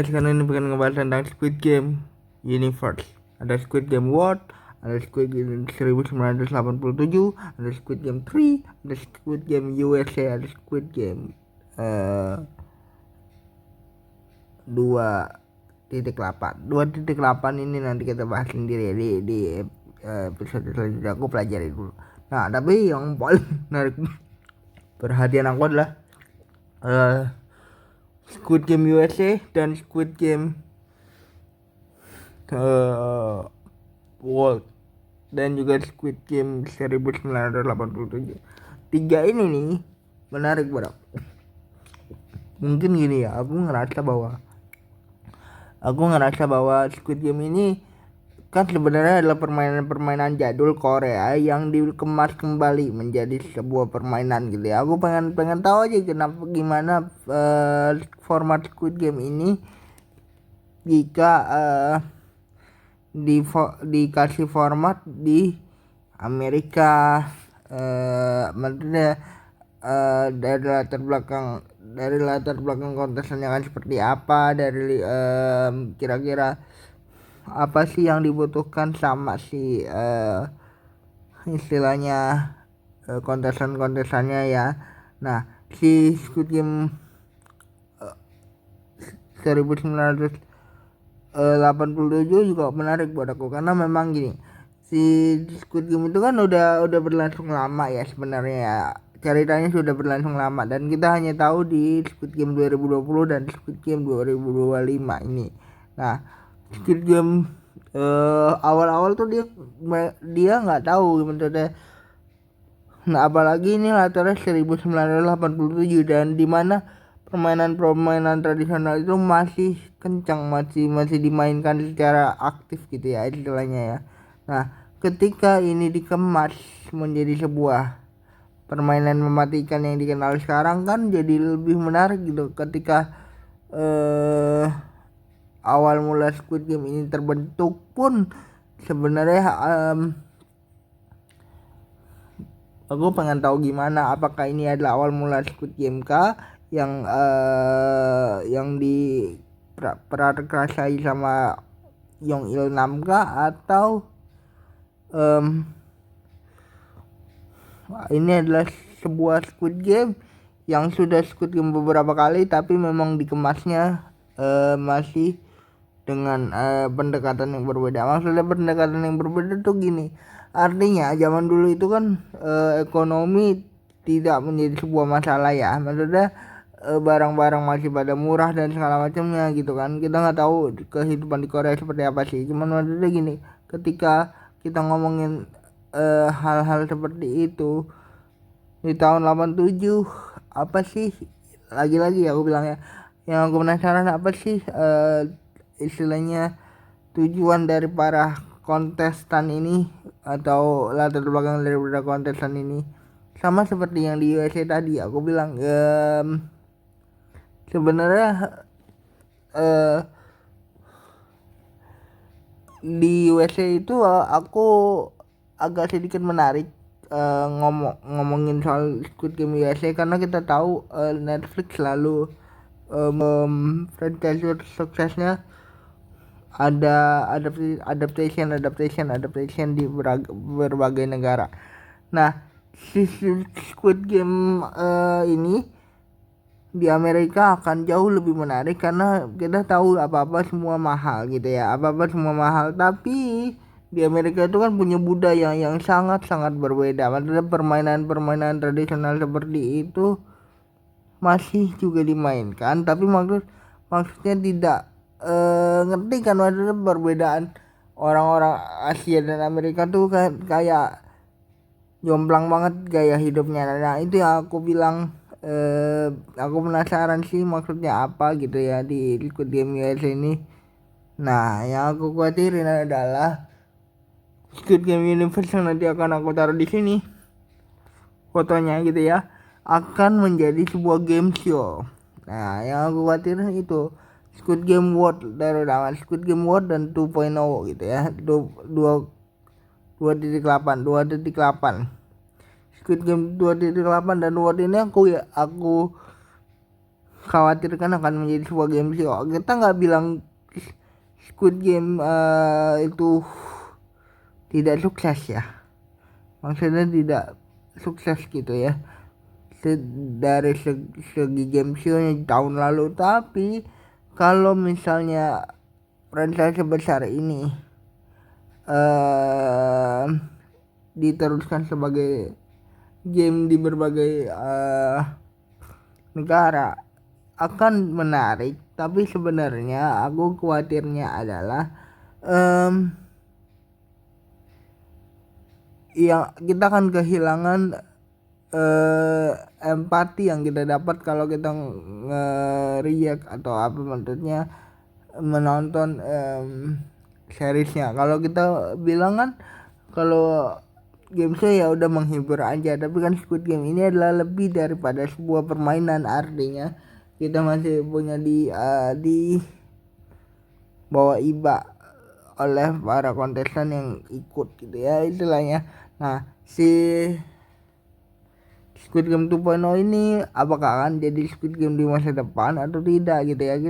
Sekarang ini bukan ngebahas tentang Squid Game Universe. Ada Squid Game World, ada Squid Game 1987, ada Squid Game 3, ada Squid Game USA, ada Squid Game 2.8. 2.8 ini nanti kita bahas sendiri ya di episode selanjutnya. Aku pelajari dulu. Nah, tapi yang paling menarik perhatian aku adalah Squid Game USA dan Squid Game World dan juga Squid Game 1987. Tiga ini nih menarik bro. Mungkin gini ya, aku ngerasa bahwa Squid Game ini kan sebenarnya adalah permainan jadul Korea yang dikemas kembali menjadi sebuah permainan gitu ya. Aku pengen tahu aja gimana format Squid Game ini jika dikasih format di Amerika, maksudnya dari latar belakang kontesannya kan seperti apa, dari kira-kira apa sih yang dibutuhkan sama si istilahnya kontesannya ya. Nah, si Squid Game 1987 juga menarik buat aku karena memang gini, si Squid Game itu kan udah berlangsung lama ya sebenarnya ya. Ceritanya sudah berlangsung lama dan kita hanya tahu di Squid Game 2020 dan Squid Game 2025 ini. Nah, Squid Game awal-awal tuh dia nggak tahu sebenarnya. Nah, apalagi ini latarnya 1987 dan di mana permainan tradisional itu masih kencang, masih dimainkan secara aktif gitu ya istilahnya ya. Nah, ketika ini dikemas menjadi sebuah permainan mematikan yang dikenal sekarang kan jadi lebih menarik gitu ketika awal mula Squid Game ini terbentuk pun sebenarnya aku pengen tahu gimana apakah ini adalah awal mula Squid Game kah yang diperakarsai sama Yong Il Nam kah atau ini adalah sebuah Squid Game yang sudah Squid Game beberapa kali tapi memang dikemasnya masih dengan pendekatan yang berbeda. Maksudnya pendekatan yang berbeda tuh gini, artinya zaman dulu itu kan ekonomi tidak menjadi sebuah masalah ya. Maksudnya barang-barang masih pada murah dan segala macamnya gitu kan. Kita nggak tahu kehidupan di Korea seperti apa sih. Cuman maksudnya gini, ketika kita ngomongin hal-hal seperti itu di tahun 87, apa sih, lagi-lagi ya aku bilang ya, yang aku penasaran apa sih istilahnya tujuan dari para kontestan ini atau latar belakang dari para kontestan ini. Sama seperti yang di USA tadi aku bilang, sebenarnya di USA itu aku agak sedikit menarik ngomongin soal Squid Game USA karena kita tahu Netflix selalu franchise suksesnya ada adaptation di berbagai negara. Nah, si Squid Game ini di Amerika akan jauh lebih menarik karena kita tahu apa-apa semua mahal gitu ya, apa-apa semua mahal, tapi di Amerika itu kan punya budaya yang sangat-sangat berbeda. Maksudnya permainan tradisional seperti itu masih juga dimainkan, tapi maksudnya tidak ngerti kan, maksudnya perbedaan orang-orang Asia dan Amerika tuh kayak jomplang banget gaya hidupnya. Nah, itu yang aku bilang, aku penasaran sih maksudnya apa gitu ya di Squid Game US ini. Nah, yang aku khawatirin adalah Squid Game Universe yang nanti akan aku taruh di sini fotonya gitu ya, akan menjadi sebuah game show. Nah, yang aku khawatirin itu Squid Game World, terutama Squid Game World dan 2.0 gitu ya. 2.8 Squid Game 2.8 dan World ini aku khawatirkan akan menjadi sebuah game show. Kita nggak bilang Squid Game itu tidak sukses ya, maksudnya tidak sukses gitu ya dari segi game show-nya tahun lalu. Tapi kalau misalnya franchise sebesar ini diteruskan sebagai game di berbagai negara, akan menarik. Tapi sebenarnya aku khawatirnya adalah yang kita akan kehilangan empati yang kita dapat kalau kita nge-react atau apa maksudnya menonton seriesnya. Kalau kita bilang kan kalau game show ya udah menghibur aja, tapi kan Squid Game ini adalah lebih daripada sebuah permainan. Artinya kita masih punya di bawa iba oleh para kontestan yang ikut gitu ya istilahnya. Nah, si Squid Game 2.0 ini apakah akan jadi Squid Game di masa depan atau tidak gitu ya.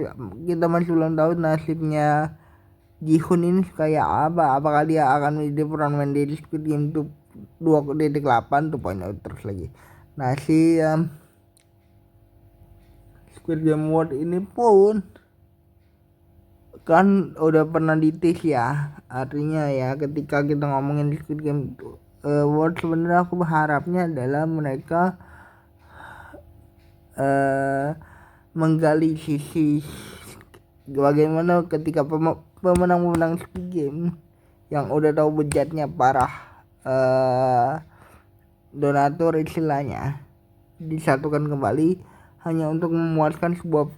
Kita masih belum tahu nasibnya Jihun ini kayak apa. Apakah dia akan menjadi peran main di Squid Game 2.8 2.0 terus lagi. Nah, si Squid Game World ini pun kan udah pernah ditis ya. Artinya ya ketika kita ngomongin Squid Game World, sebenarnya aku berharapnya adalah mereka menggali sisi bagaimana ketika pemenang Squid Game yang udah tahu budgetnya parah, donatur istilahnya disatukan kembali hanya untuk memuaskan sebuah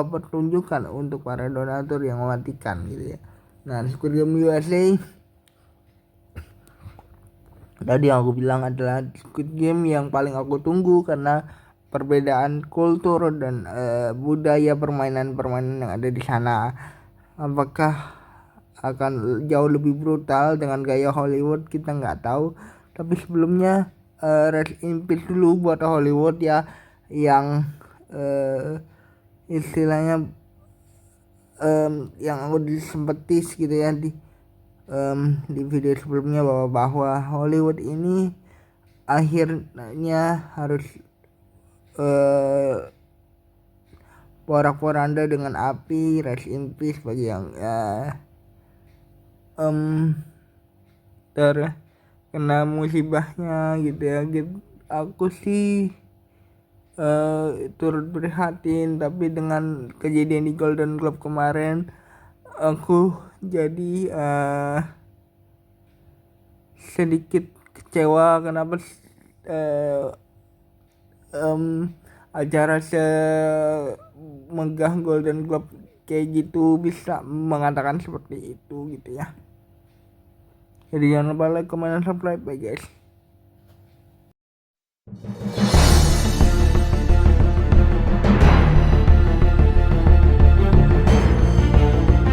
pertunjukan untuk para donatur yang mematikan gitu ya. Nah, Squid Game USA tadi yang aku bilang adalah Squid Game yang paling aku tunggu karena perbedaan kultur dan budaya permainan yang ada di sana. Apakah akan jauh lebih brutal dengan gaya Hollywood, kita nggak tahu. Tapi sebelumnya rest in peace dulu buat Hollywood ya, yang istilahnya yang aku disempetis gitu ya di video sebelumnya bahwa Hollywood ini akhirnya harus porak-poranda dengan api. Rest in peace bagi yang terkena musibahnya gitu ya. Aku sih turut prihatin, tapi dengan kejadian di Golden Globe kemarin aku jadi sedikit kecewa kenapa acara megah Golden Globe kayak gitu bisa mengatakan seperti itu gitu ya. Jadi jangan lupa like, comment, dan subscribe ya guys.